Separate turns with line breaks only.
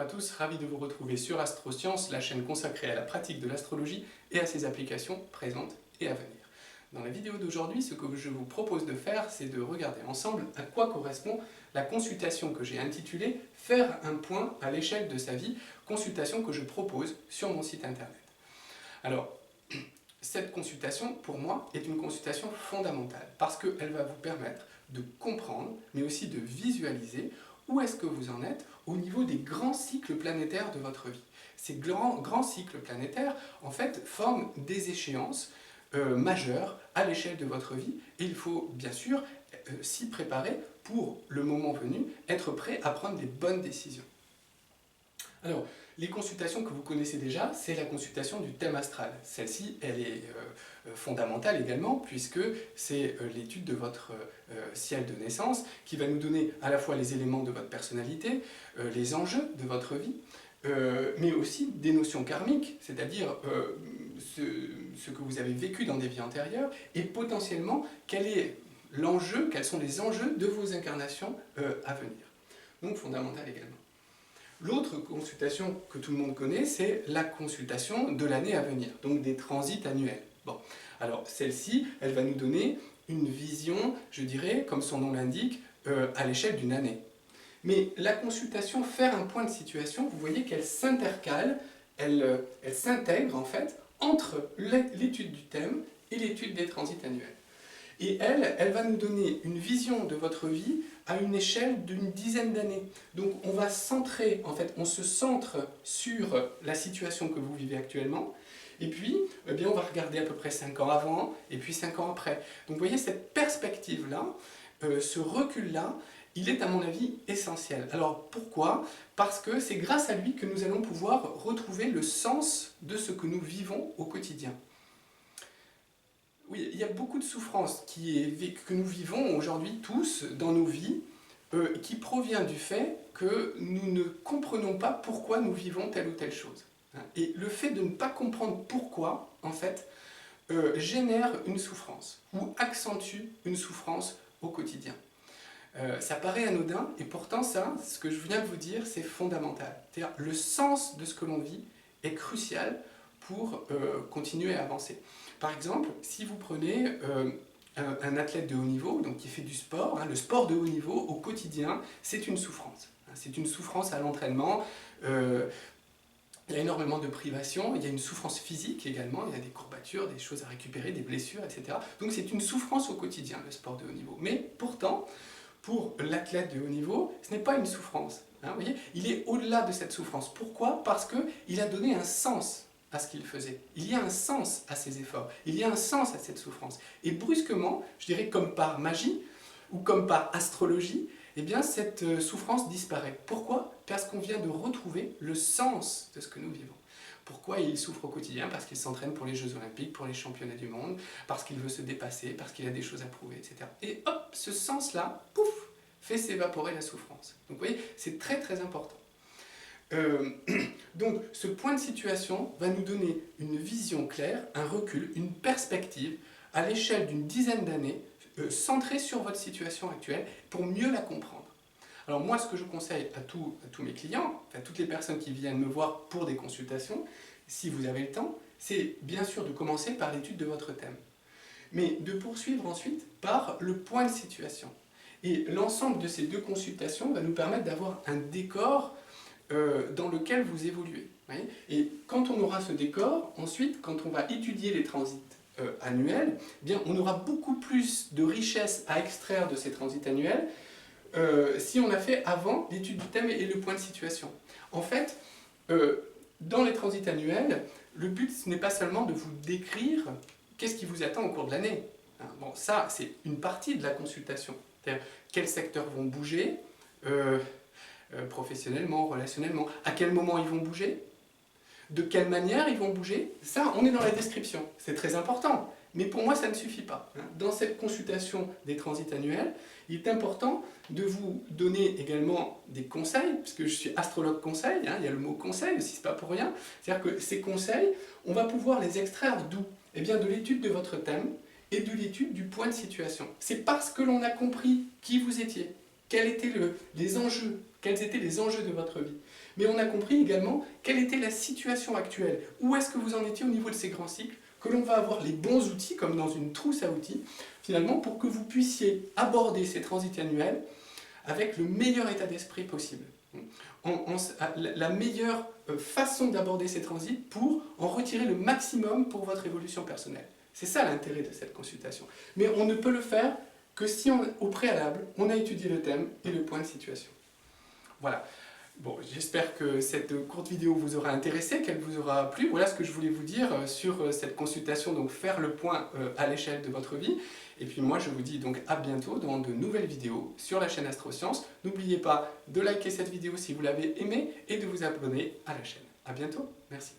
à tous, ravi de vous retrouver sur Astrosciences, la chaîne consacrée à la pratique de l'astrologie et à ses applications présentes et à venir. Dans la vidéo d'aujourd'hui, ce que je vous propose de faire, c'est de regarder ensemble à quoi correspond la consultation que j'ai intitulée « Faire un point à l'échelle de sa vie », consultation que je propose sur mon site internet. Alors, cette consultation, pour moi, est une consultation fondamentale parce qu'elle va vous permettre de comprendre, mais aussi de visualiser où est-ce que vous en êtes au niveau des grands cycles planétaires de votre vie. Ces grands cycles planétaires, en fait, forment des échéances majeures à l'échelle de votre vie et il faut bien sûr s'y préparer pour, le moment venu, être prêt à prendre des bonnes décisions. Alors, les consultations que vous connaissez déjà, c'est la consultation du thème astral. Celle-ci, elle est fondamentale également, puisque c'est l'étude de votre ciel de naissance qui va nous donner à la fois les éléments de votre personnalité, les enjeux de votre vie, mais aussi des notions karmiques, c'est-à-dire ce que vous avez vécu dans des vies antérieures, et potentiellement quel est l'enjeu, quels sont les enjeux de vos incarnations à venir. Donc fondamental également. L'autre consultation que tout le monde connaît, c'est la consultation de l'année à venir, donc des transits annuels. Bon, alors celle-ci, elle va nous donner une vision, je dirais, comme son nom l'indique, à l'échelle d'une année. Mais la consultation, faire un point de situation, vous voyez qu'elle s'intercale, elle s'intègre en fait entre l'étude du thème et l'étude des transits annuels. Et elle va nous donner une vision de votre vie à une échelle d'une dizaine d'années. Donc on va centrer, en fait, on se centre sur la situation que vous vivez actuellement, et puis eh bien, on va regarder à peu près 5 ans avant, et puis 5 ans après. Donc vous voyez, cette perspective-là, ce recul-là, il est à mon avis essentiel. Alors pourquoi? Parce que c'est grâce à lui que nous allons pouvoir retrouver le sens de ce que nous vivons au quotidien. Oui, il y a beaucoup de souffrances que nous vivons aujourd'hui tous dans nos vies, qui provient du fait que nous ne comprenons pas pourquoi nous vivons telle ou telle chose. Et le fait de ne pas comprendre pourquoi, en fait, génère une souffrance, ou accentue une souffrance au quotidien. Ça paraît anodin, et pourtant ça, ce que je viens de vous dire, c'est fondamental. C'est-à-dire le sens de ce que l'on vit est crucial pour continuer à avancer. Par exemple, si vous prenez un athlète de haut niveau, donc qui fait du sport, le sport de haut niveau au quotidien, c'est une souffrance. C'est une souffrance à l'entraînement, il y a énormément de privations, il y a une souffrance physique également, il y a des courbatures, des choses à récupérer, des blessures, etc. Donc c'est une souffrance au quotidien, le sport de haut niveau. Mais pourtant, pour l'athlète de haut niveau, ce n'est pas une souffrance. Vous voyez, il est au-delà de cette souffrance. Pourquoi? Parce qu'il a donné un sens à ce qu'il faisait. Il y a un sens à ses efforts, il y a un sens à cette souffrance. Et brusquement, je dirais comme par magie, ou comme par astrologie, eh bien cette souffrance disparaît. Pourquoi? Parce qu'on vient de retrouver le sens de ce que nous vivons. Pourquoi il souffre au quotidien? Parce qu'il s'entraîne pour les Jeux Olympiques, pour les Championnats du monde, parce qu'il veut se dépasser, parce qu'il a des choses à prouver, etc. Et hop, ce sens-là, pouf, fait s'évaporer la souffrance. Donc vous voyez, c'est très très important. Donc ce point de situation va nous donner une vision claire, un recul, une perspective à l'échelle d'une dizaine d'années centrée sur votre situation actuelle pour mieux la comprendre. Alors moi ce que je conseille à tous mes clients, à toutes les personnes qui viennent me voir pour des consultations, si vous avez le temps, c'est bien sûr de commencer par l'étude de votre thème, mais de poursuivre ensuite par le point de situation. Et l'ensemble de ces deux consultations va nous permettre d'avoir un décor dans lequel vous évoluez. Et quand on aura ce décor, ensuite, quand on va étudier les transits annuels, eh bien, on aura beaucoup plus de richesse à extraire de ces transits annuels si on a fait avant l'étude du thème et le point de situation. En fait, dans les transits annuels, le but ce n'est pas seulement de vous décrire qu'est-ce qui vous attend au cours de l'année. Bon, ça, c'est une partie de la consultation. C'est-à-dire quels secteurs vont bouger, professionnellement, relationnellement, à quel moment ils vont bouger, de quelle manière ils vont bouger, ça on est dans la description, c'est très important, mais pour moi ça ne suffit pas. Dans cette consultation des transits annuels, il est important de vous donner également des conseils, puisque je suis astrologue conseil, il y a le mot conseil aussi, c'est pas pour rien, c'est-à-dire que ces conseils, on va pouvoir les extraire d'où? Eh bien de l'étude de votre thème et de l'étude du point de situation. C'est parce que l'on a compris qui vous étiez, quels étaient les enjeux, quels étaient les enjeux de votre vie. Mais on a compris également quelle était la situation actuelle, où est-ce que vous en étiez au niveau de ces grands cycles, que l'on va avoir les bons outils, comme dans une trousse à outils, finalement, pour que vous puissiez aborder ces transits annuels avec le meilleur état d'esprit possible. La meilleure façon d'aborder ces transits pour en retirer le maximum pour votre évolution personnelle. C'est ça l'intérêt de cette consultation. Mais on ne peut le faire que si, au préalable, on a étudié le thème et le point de situation. Voilà. Bon, j'espère que cette courte vidéo vous aura intéressé, qu'elle vous aura plu. Voilà ce que je voulais vous dire sur cette consultation, donc faire le point à l'échelle de votre vie. Et puis moi, je vous dis donc à bientôt dans de nouvelles vidéos sur la chaîne Astrosciences. N'oubliez pas de liker cette vidéo si vous l'avez aimée et de vous abonner à la chaîne. À bientôt, merci.